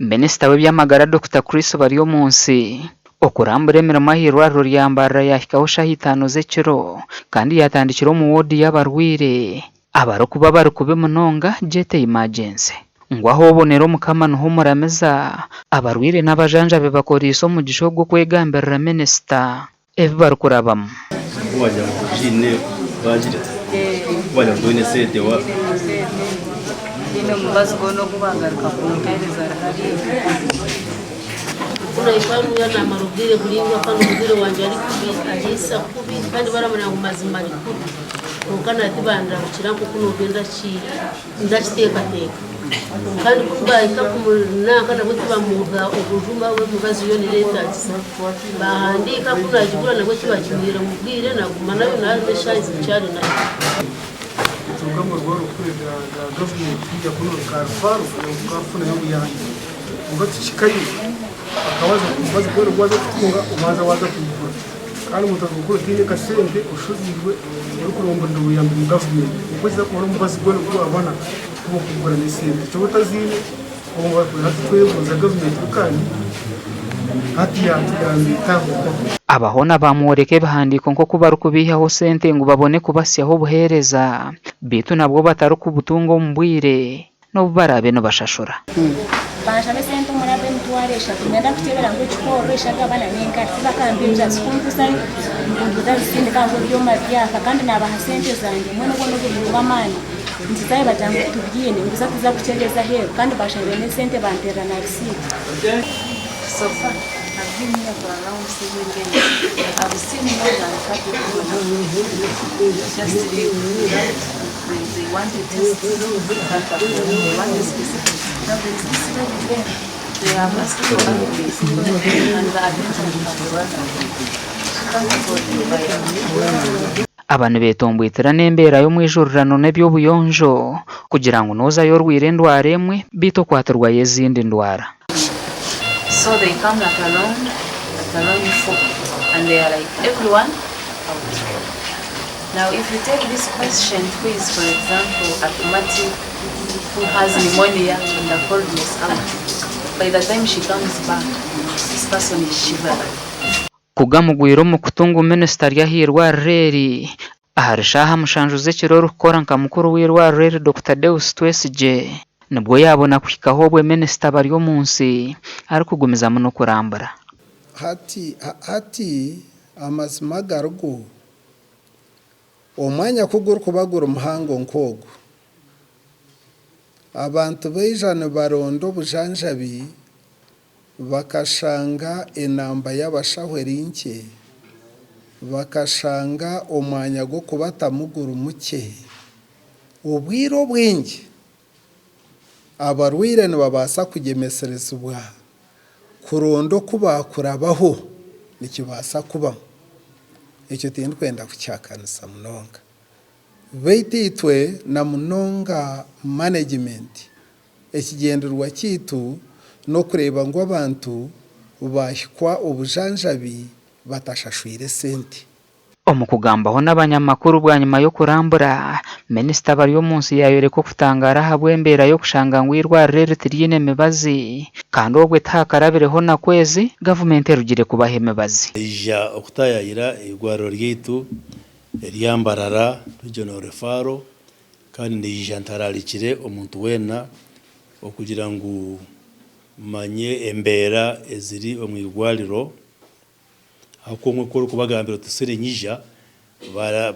Minisita w'ebyamagara Dr. Chris Baryomunsi okurambura emirimo ah'irwariro rya Mbarara yahikaho shaha 5 z'ekiro kandi yatandikira omu wodi y'abarwaire abarikuba barikubi munonga jet emergency ngwaho obonera omukama niho murameza abarwaire n'abajanjabe bakoriisa omugisha ogwo kwegambirira minisita ebi barikurabamu wajya kujine bagira wajya kujine sede wa ino mubazi gono kubagaruka kumpereza hari kuna ifamu yana marubire kulinga kandi mubire wanje ari kubi ahisa kubi kandi baramana ngo mazima ari kubi ukana tibandira kukirango kuno genda ki ndakiteka teka kandi kubayika kumuna kana kuti bamuga okujuma we mubazi yone leta bahandika kuna jibura nabwo kibakimira mubwire nagumana yo naje shayizi cyane na urugamba rw'urukurira rwa government kujya kuno karfaru ukafuna yo byanjye ngo tukikaye akabaza kubaza ko rwaza kutunga umaza waza kugura kandi mutagukuru tine kasente ushuzirwe uri kuromba ndubuyambi mu government ukoze ko mubazi ko abana ko kugura n'isente cyo butazine ngo hati twebuza government kandi hati yanditaho abahona bamworeke bahandiko nko kuba rukubihaho sente ngo babone kubasyaho buhereza bitu nabwo batari kubutungo mbwire no barabe no bashashura basha besente murabe mutwaresha kumenda kutebera ngo chikoresha gabana nenga bakambinja sikumpusa ngo sinde kango byo mavyaka kandi nabaha sente zanjye mwe no bwo mani nzizaye bajango tubyine nguza kuza kucheleza he kandi basha bene sente bantera na receipt sofa I've been here for around 7 days. I've seen more than 30 people just they want to test they want to specific. Now there is this event. They are mosquito outbreaks and the attention of abantu betombwitira n'embera yo mwijururano n'ebyobuyonjo kugira ngo noza yo rwirendwara emwe bito kwaturwa yezindi ndwara. So they come like alone four, and they are like everyone out. Now if you take this patient who is, for example, asthmatic, who has pneumonia and the coldness out, by the time she comes back, this person is shivering. Kugamugwiro mu kutunga minisita ryahirwa reri aharishaha mushanjuze kiroro kukora nka mukuru w'irwa reri Dr. Deus Twesije nibwo yabona kwikaho bwe minisita Baryomunsi ari kugumiza muno kurambura hati amazima gargo omwanya kuguru kubagura umuhango nkogo abantu bejana barondo bujanjabi bakashanga enamba y'abashahwerinke bakashanga omwanya go kubata muguru muke ubwiro bwingi abarwire nibabasa kugemeserezwa kurondo kubakurabaho nikibasa kuba icyo tindi kwenda kucyakanisa munonga beititwe na munonga management ekigenderwa kitu no kureba ngo abantu bahikwa obujanjabi batashashwire sente omukugambaho n'abanyamakuru bwa nyuma yo kurambura minisita Baryomunsi yayoreko kutangara habwembera yo kushanga ngwirwa rero tirine mibazi kandi ogwe takarabireho na kwezi government erugire kubahe mibazi ija okutayira igwaro ryitu eryambarara regional refaro kandi ndija ntaralikire omuntu wena okugira ngo manye embera eziri omwirwaliro akomwe ko kubagambira tusere nyija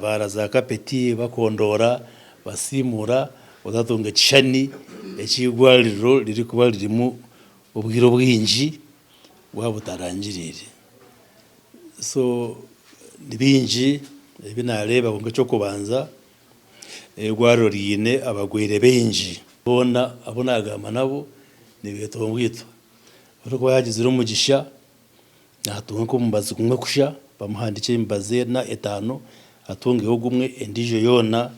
baraza kapeti bakondora basimura odatunga kishani ekigwaliro liri kuba lirimu obwiro bwinji bwabutarangirire so nibinji ebinareba ngo cyo kubanza egwaro rine abagwire benji abona agama nabo nibetongwitwa uriko yagizira umugisha natunga ko mbazi kumwe kusha bamuhandike imbaze na 5 atungeho gumwe endijo yona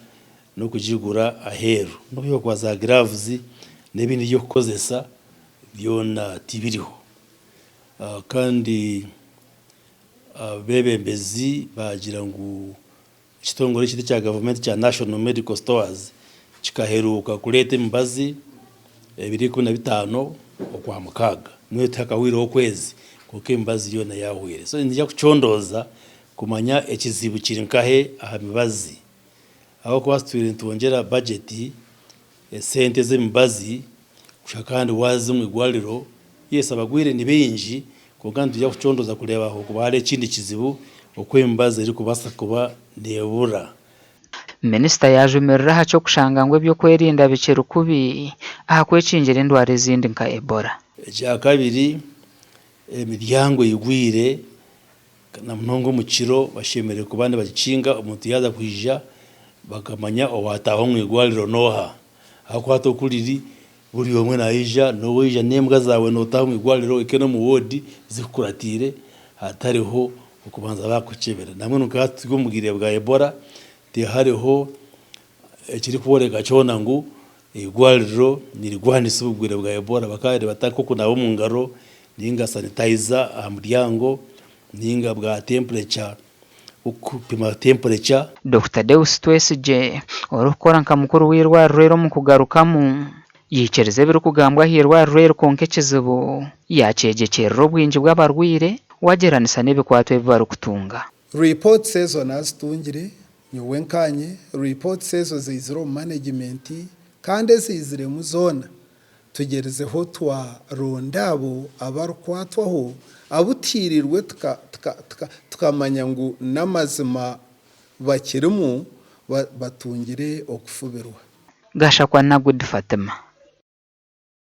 no kujigura aheru no byo kwa za gloves n'ibindi byo kukozesa byona tibiriho kandi bebembezi bagira ngo kitongore kiti cya government cya National Medical Stores kikaheruka kurete imbazi 25 okwa mukaga mwe takawire okwezi kuko embazi yona yahwire so ndija kuchondoza kumanya ekizibu kiri nkahe aha mibazi aho kwastwire ntongera budget sente z'emibazi kushakandi wazi mu igwaliro yesa abagwire ni benji kuko ndija kuchondoza kureba aho kubale kindi kizibu okwembazi iri kubasa kuba nebura. Minisita yajumirira cyo kushanga ngo byo kwerinda bikira kubi aha kwecingira indwara ezindi nka Ebola. Ekya kabiri emiryango yigwire na mnongo mukiro bashemere kubande bagicinga umuntu yaza kwija bakamanya owataho mu igwaliro noha akwato kuliri buri omwe naija noweja nembwa zawe notaho mu igwaliro ikeno mu wodi zikuratire hatariho ukubanza bakucebera namwe nukatwo mugire bwa Ebola hariho ekiri kuboreka cyona ngo igwaliro nirigwanisa ubugwire bwa Ebola bakare batako kunabo mu ngaro ninga sanitizer amuryango ninga bwa temperature ukupima temperature. Dr. Deus Twesigye orukora nka mukuru w'irwariro rero mu kugarukamu yikereze biri kugambwa hirwariro rero konke kizibu yacegekera ubwinji bw'abarwire wageranisa n'ebikwato bibaru kutunga. Report says on us tungire nyuwenkanye report says ziziro management kandi zizire mu zona tugerezeho twa rondabo abarukwatwaho abutirirwe tukamanya ngo namazima bakirimu batungire okufubirwa. Gashakwa na Good Fatima.